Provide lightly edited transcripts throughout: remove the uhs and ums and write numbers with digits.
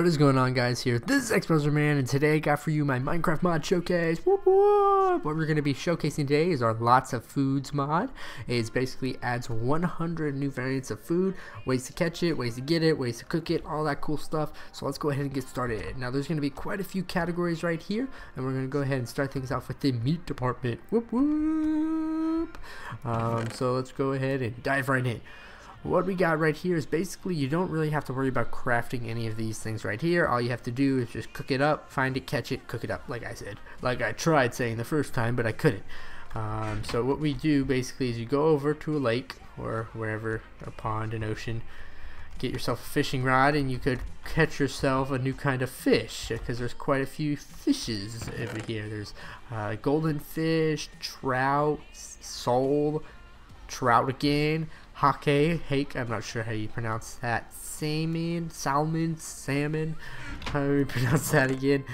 What is going on, guys? Here, this is XBrowserman, and today I got for you my Minecraft mod showcase. Whoop, whoop. What we're going to be showcasing today is our Lots of Foods mod. It basically adds 100 new variants of food, ways to catch it, ways to get it, ways to cook it, all that cool stuff. So let's go ahead and get started. Now there's going to be quite a few categories right here, and we're going to go ahead and start things off with the meat department. Whoop, whoop. So let's go ahead and dive right in. What we got right here is basically you don't really have to worry about crafting any of these things right here. All you have to do is just cook it up, find it, catch it, cook it up, like I said. Like I tried saying the first time, but I couldn't. So what we do basically is you go over to a lake or wherever, a pond, an ocean, get yourself a fishing rod, and you could catch yourself a new kind of fish, because there's quite a few fishes over here. There's golden fish, trout, sole, trout again, hake, I'm not sure how you pronounce that, salmon, how do you pronounce that again?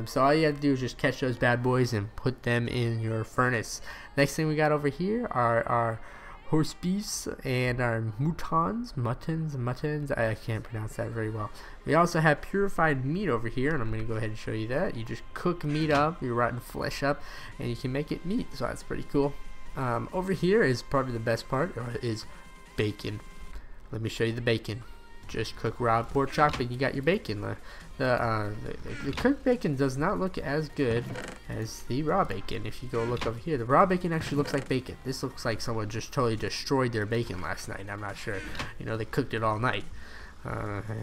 So all you have to do is just catch those bad boys and put them in your furnace. Next thing we got over here are our horse beefs and our muttons, I can't pronounce that very well. We also have purified meat over here, and I'm going to go ahead and show you that. You just cook meat up, you rotten flesh up, and you can make it meat, so that's pretty cool. Over here is probably the best part, is bacon. Let me show you the bacon. Just cook raw pork chop and you got your bacon. The cooked bacon does not look as good as the raw bacon. If you go look over here, the raw bacon actually looks like bacon. This looks like someone just totally destroyed their bacon last night. I'm not sure. You know, they cooked it all night.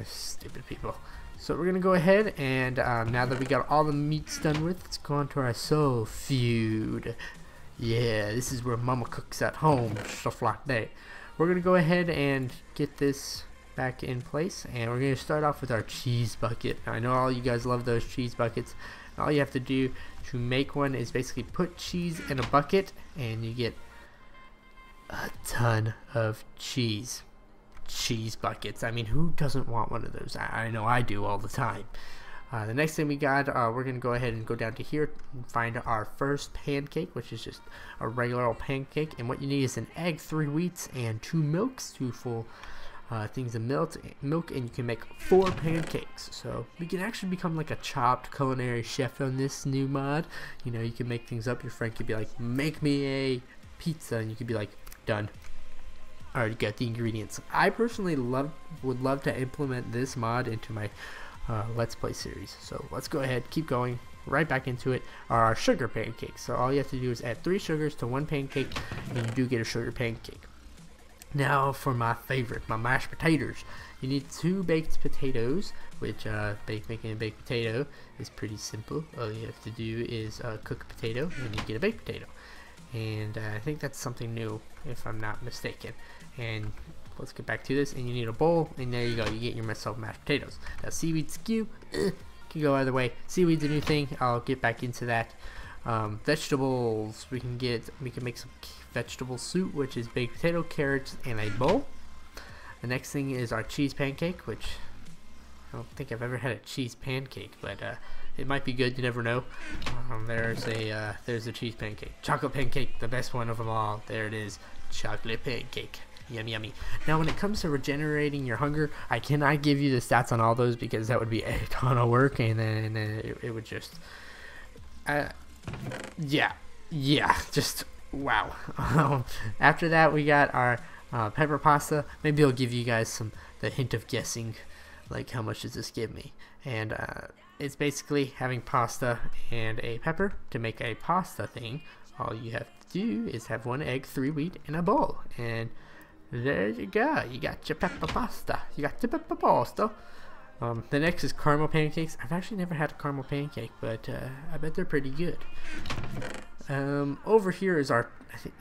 Stupid people. So we're gonna go ahead and now that we got all the meats done with, let's go on to our soul food. Yeah, this is where mama cooks at home, stuff like that. We're going to go ahead and get this back in place, and we're going to start off with our cheese bucket. Now, I know all you guys love those cheese buckets. All you have to do to make one is basically put cheese in a bucket, and you get a ton of cheese buckets. I mean, who doesn't want one of those? I know I do all the time. The next thing we got, we're going to go ahead and go down to here and find our first pancake, which is just a regular old pancake. And what you need is an egg, 3 wheats, and 2 milks, 2 full things of milk, and you can make 4 pancakes. So we can actually become like a chopped culinary chef on this new mod. You know, you can make things up. Your friend could be like, make me a pizza, and you could be like, done. Already got the ingredients. I personally would love to implement this mod into my Let's Play series. So let's go ahead, keep going, right back into it. Our sugar pancakes. So all you have to do is add 3 sugars to 1 pancake, and you do get a sugar pancake. Now for my favorite, my mashed potatoes. You need 2 baked potatoes, which making a baked potato is pretty simple. All you have to do is cook a potato, and you get a baked potato. And I think that's something new, if I'm not mistaken. And let's get back to this, and you need a bowl, and there you go, you get yourself mashed potatoes. Now seaweed skew, can go either way. Seaweed's a new thing, I'll get back into that. Vegetables, we can make some vegetable soup, which is baked potato, carrots, and a bowl. The next thing is our cheese pancake, which I don't think I've ever had a cheese pancake, but it might be good, you never know. There's a cheese pancake. Chocolate pancake, the best one of them all. There it is, chocolate pancake. Yummy, yummy. Now when it comes to regenerating your hunger, I cannot give you the stats on all those because that would be a ton of work, and then it would just just wow. After that we got our pepper pasta. Maybe I'll give you guys the hint of guessing, like how much does this give me. And it's basically having pasta and a pepper. To make a pasta thing, all you have to do is have 1 egg, 3 wheat, and a bowl, and there you go, you got your pepper pasta. The next is caramel pancakes. I've actually never had a caramel pancake, but I bet they're pretty good. Over here is our, I think,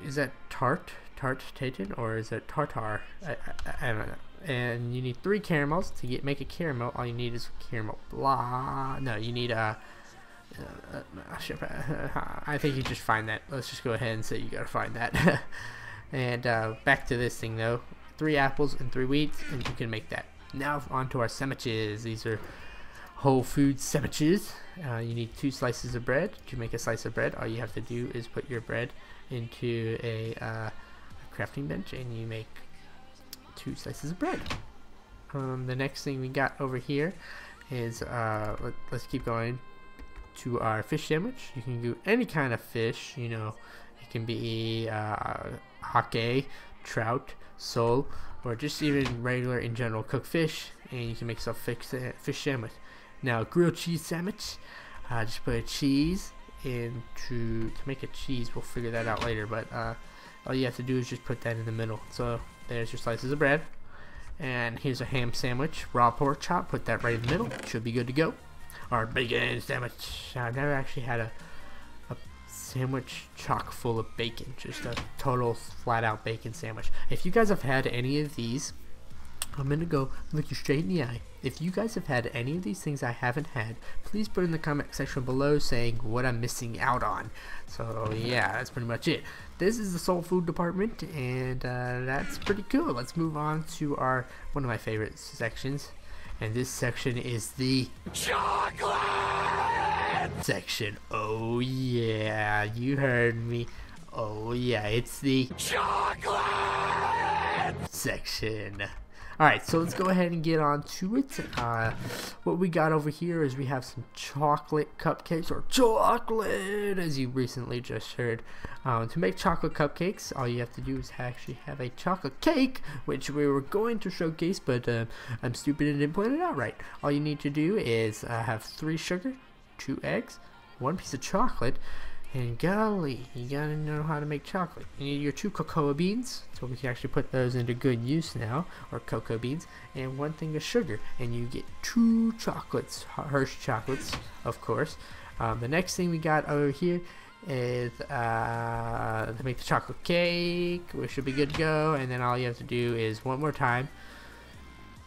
is that tart tatin, or is it tartar? I don't know. And you need 3 caramels to make a caramel. All you need is caramel. No, you need I think you just find that. Let's just go ahead and say you gotta find that. And back to this thing though, 3 apples and 3 wheats, and you can make that. Now on to our sandwiches. These are whole food sandwiches. You need 2 slices of bread. To make a slice of bread, all you have to do is put your bread into a crafting bench, and you make 2 slices of bread. The next thing we got over here is let's keep going to our fish sandwich. You can do any kind of fish, you know. It can be hake, trout, sole, or just even regular in general cooked fish, and you can make yourself fish sandwich. Now, grilled cheese sandwich. Just put a cheese into to make a cheese. We'll figure that out later, but all you have to do is just put that in the middle. So there's your slices of bread. And here's a ham sandwich, raw pork chop. Put that right in the middle. Should be good to go. Our bacon sandwich. I've never actually had a sandwich chock full of bacon. Just a total flat out bacon sandwich. If you guys have had any of these, I'm gonna go look you straight in the eye. If you guys have had any of these things I haven't had, please put in the comment section below saying what I'm missing out on. So yeah, that's pretty much it. This is the soul food department, and that's pretty cool. Let's move on to our one of my favorite sections, and this section is the chocolate section. Oh yeah, you heard me. Oh yeah, it's the chocolate section. Alright, so let's go ahead and get on to it. What we got over here is we have some chocolate cupcakes, or chocolate, as you recently just heard. To make chocolate cupcakes, all you have to do is actually have a chocolate cake, which we were going to showcase, but I'm stupid and didn't plan it out right. All you need to do is have 3 sugar, 2 eggs, 1 piece of chocolate, and golly, you gotta know how to make chocolate. You need your 2 cocoa beans, so we can actually put those into good use now, or cocoa beans, and 1 thing of sugar, and you get 2 chocolates, Hershey chocolates, of course. The next thing we got over here is to make the chocolate cake, which should be good to go, and then all you have to do is one more time.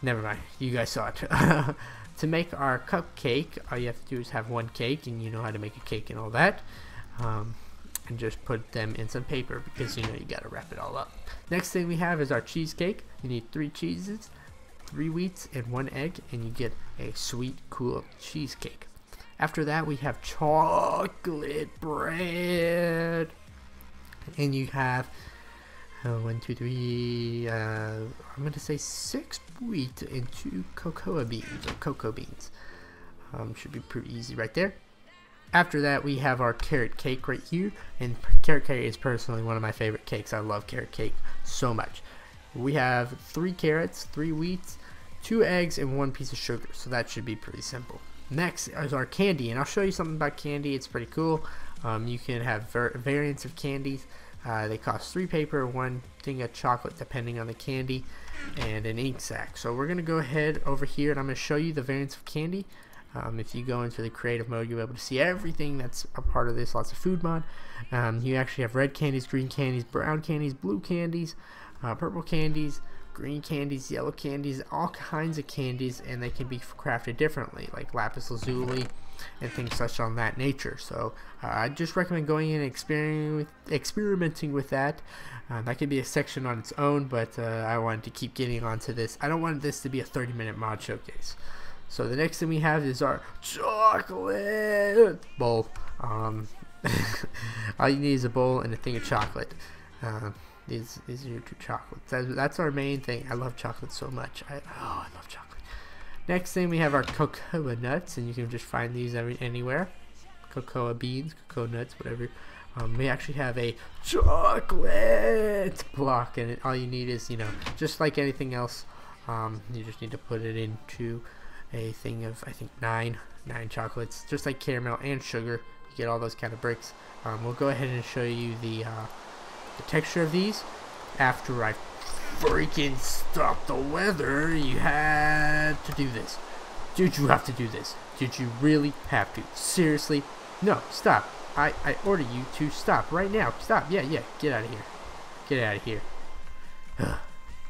Never mind, you guys saw it. To make our cupcake, all you have to do is have 1 cake, and you know how to make a cake and all that. And just put them in some paper, because you know you gotta wrap it all up. Next thing we have is our cheesecake. You need 3 cheeses, 3 wheats, and 1 egg, and you get a sweet, cool cheesecake. After that, we have chocolate bread, and you have 1, 2, 3. I'm gonna say 6 wheat and 2 cocoa beans, or cocoa beans. Should be pretty easy right there. After that, we have our carrot cake right here, and carrot cake is personally one of my favorite cakes. I love carrot cake so much. We have 3 carrots, 3 wheats, 2 eggs, and 1 piece of sugar, so that should be pretty simple. Next is our candy, and I'll show you something about candy. It's pretty cool. You can have variants of candies. They cost 3 paper, 1 thing of chocolate depending on the candy, and an ink sac. So we're going to go ahead over here, and I'm going to show you the variants of candy. If you go into the creative mode, you'll be able to see everything that's a part of this. Lots of food mod. You actually have red candies, green candies, brown candies, blue candies, purple candies, green candies, yellow candies, all kinds of candies, and they can be crafted differently, like lapis lazuli and things such on that nature. So I just recommend going in and experimenting with that. That could be a section on its own, but I wanted to keep getting onto this. I don't want this to be a 30-minute mod showcase. So the next thing we have is our chocolate bowl. All you need is a bowl and a thing of chocolate. These are your 2 chocolates. That's our main thing. I love chocolate so much. I love chocolate. Next thing we have our cocoa nuts, and you can just find these anywhere. Cocoa beans, cocoa nuts, whatever. We actually have a chocolate block, and all you need is, you know, just like anything else, you just need to put it into a thing of, I think, 9 chocolates, just like caramel and sugar. You get all those kind of bricks. We'll go ahead and show you the texture of these after I freaking stopped the weather. You had to do this. Did you have to do this? Did you really have to? Seriously? No, stop. I order you to stop right now. Stop. Yeah, get out of here. Get out of here.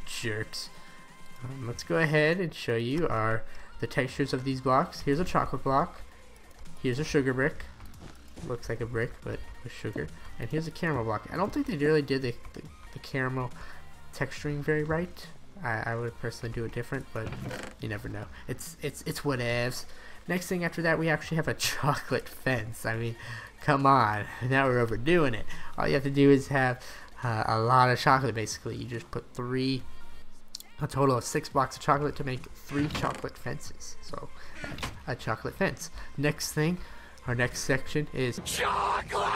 Jerks. Let's go ahead and show you the textures of these blocks. Here's a chocolate block. Here's a sugar brick. Looks like a brick, but with sugar. And here's a caramel block. I don't think they really did the caramel texturing very right. I would personally do it different, but you never know. It's whatevs. Next thing after that, we actually have a chocolate fence. I mean, come on. Now we're overdoing it. All you have to do is have a lot of chocolate, basically. You just put 3 a total of 6 blocks of chocolate to make 3 chocolate fences. So that's a chocolate fence. Next thing, our next section is chocolate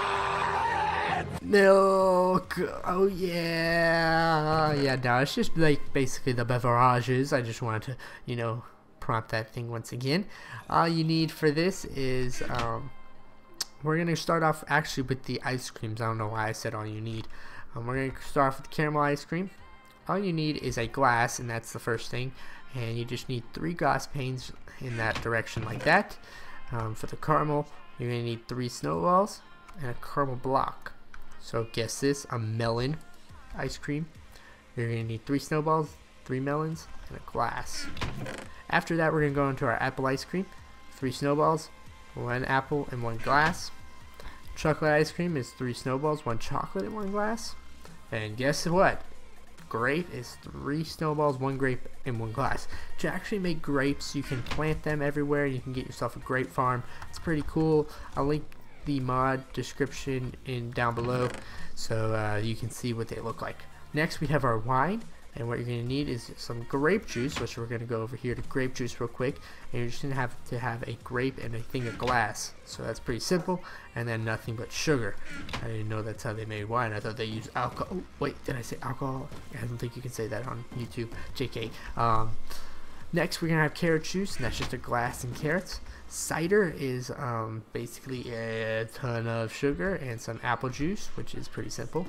milk. Oh yeah, yeah. Now it's just like basically the beverages. I just wanted to, you know, prompt that thing once again. All you need for this is we're gonna start off actually with the ice creams. I don't know why I said all you need. We're gonna start off with caramel ice cream. All you need is a glass, and that's the first thing, and you just need 3 glass panes in that direction like that. For the caramel, you're gonna need 3 snowballs and a caramel block. So guess this, a melon ice cream. You're gonna need 3 snowballs, 3 melons, and a glass. After that, we're gonna go into our apple ice cream. 3 snowballs, 1 apple, and 1 glass. Chocolate ice cream is 3 snowballs, 1 chocolate, and 1 glass. And guess what? Grape is 3 snowballs, 1 grape, and 1 glass. To actually make grapes, you can plant them everywhere. You can get yourself a grape farm. It's pretty cool. I'll link the mod description down below so you can see what they look like. Next, we have our wine, and what you're going to need is some grape juice, which we're going to go over here to grape juice real quick, and you're just going to have a grape and a thing of glass. So that's pretty simple, and then nothing but sugar. I didn't know that's how they made wine. I thought they used alcohol. Oh, wait, did I say alcohol? I don't think you can say that on YouTube. JK. Next, we're going to have carrot juice, and that's just a glass and carrots. Cider is basically a ton of sugar and some apple juice, which is pretty simple.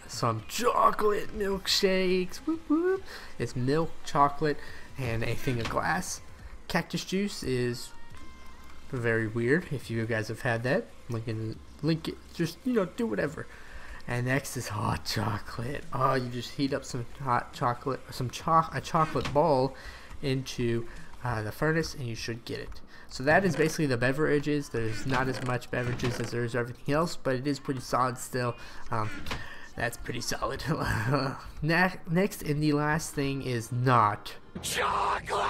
Some chocolate milkshakes. Whoop, whoop. It's milk, chocolate, and a thing of glass. Cactus juice is very weird. If you guys have had that, link it. Just, you know, do whatever. And next is hot chocolate. Oh, you just heat up some hot chocolate, a chocolate ball into the furnace, and you should get it. So that is basically the beverages. There's not as much beverages as there is everything else, but it is pretty solid still. That's pretty solid. Next, and the last thing is not chocolate.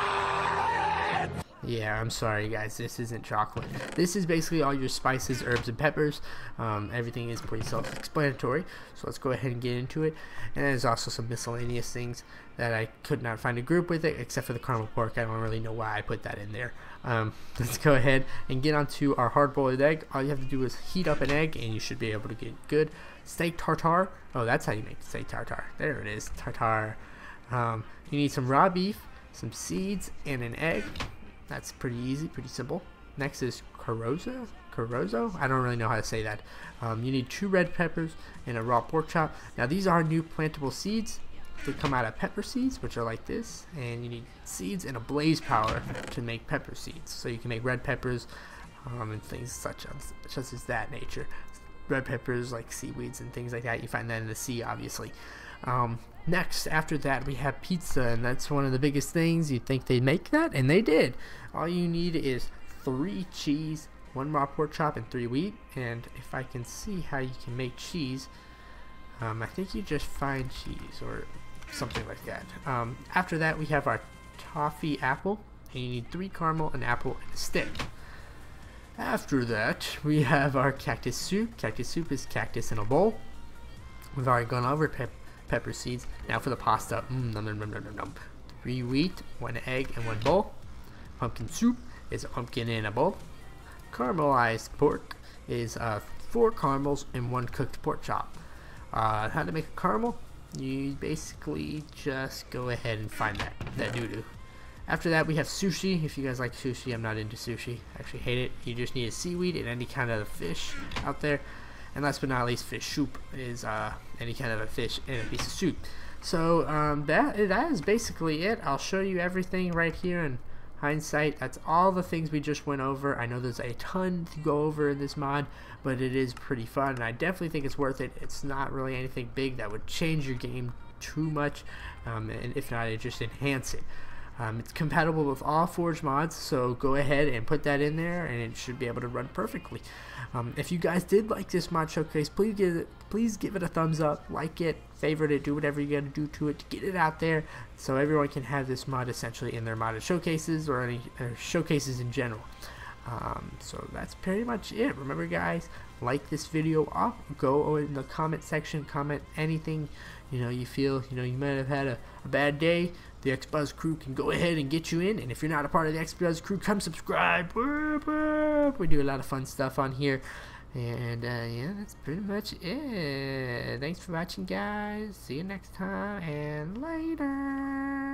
Yeah, I'm sorry guys, this isn't chocolate. This is basically all your spices, herbs, and peppers. Everything is pretty self-explanatory, so let's go ahead and get into it. And there's also some miscellaneous things that I could not find a group with it, except for the caramel pork. I don't really know why I put that in there. Let's go ahead and get onto our hard-boiled egg. All you have to do is heat up an egg, and you should be able to get good. Steak tartare. Oh, that's how you make steak tartare. There it is, tartare. You need some raw beef, some seeds, and an egg. That's pretty easy, pretty simple. Next is Corozo? I don't really know how to say that. You need 2 red peppers and a raw pork chop. Now these are new plantable seeds. They come out of pepper seeds, which are like this. And you need seeds and a blaze powder to make pepper seeds. So you can make red peppers and things such as that nature. Red peppers like seaweeds and things like that. You find that in the sea, obviously. Next, after that, we have pizza, and that's one of the biggest things. You'd think they'd make that, and they did. All you need is 3 cheese, 1 raw pork chop, and 3 wheat. And if I can see how you can make cheese, I think you just find cheese or something like that. After that, we have our Toffee Apple, and you need 3 caramel, an apple, and a stick. After that, we have our Cactus Soup. Cactus Soup is cactus in a bowl. We've already gone over pepper seeds. Now for the pasta. 3 wheat, 1 egg, and 1 bowl. Pumpkin soup is a pumpkin in a bowl. Caramelized pork is 4 caramels and 1 cooked pork chop. How to make a caramel? You basically just go ahead and find that doo-doo. After that, we have sushi. If you guys like sushi, I'm not into sushi. I actually hate it. You just need a seaweed and any kind of fish out there. And last but not least, fish soup is any kind of a fish and a piece of soup. So that is basically it. I'll show you everything right here in hindsight. That's all the things we just went over. I know there's a ton to go over in this mod, but it is pretty fun, and I definitely think it's worth it. It's not really anything big that would change your game too much, and if not, it just enhance it. It's compatible with all Forge mods, so go ahead and put that in there, and it should be able to run perfectly. If you guys did like this mod showcase, please give it a thumbs up, like it, favorite it, do whatever you gotta do to it to get it out there, so everyone can have this mod essentially in their modded showcases or any showcases in general. So that's pretty much it. Remember, guys, like this video up, go in the comment section, comment anything you feel you might have had a bad day. The XBuzz crew can go ahead and get you in, and if you're not a part of the XBuzz crew, come subscribe. We do a lot of fun stuff on here. And yeah, that's pretty much it. Thanks for watching, guys. See you next time, and later.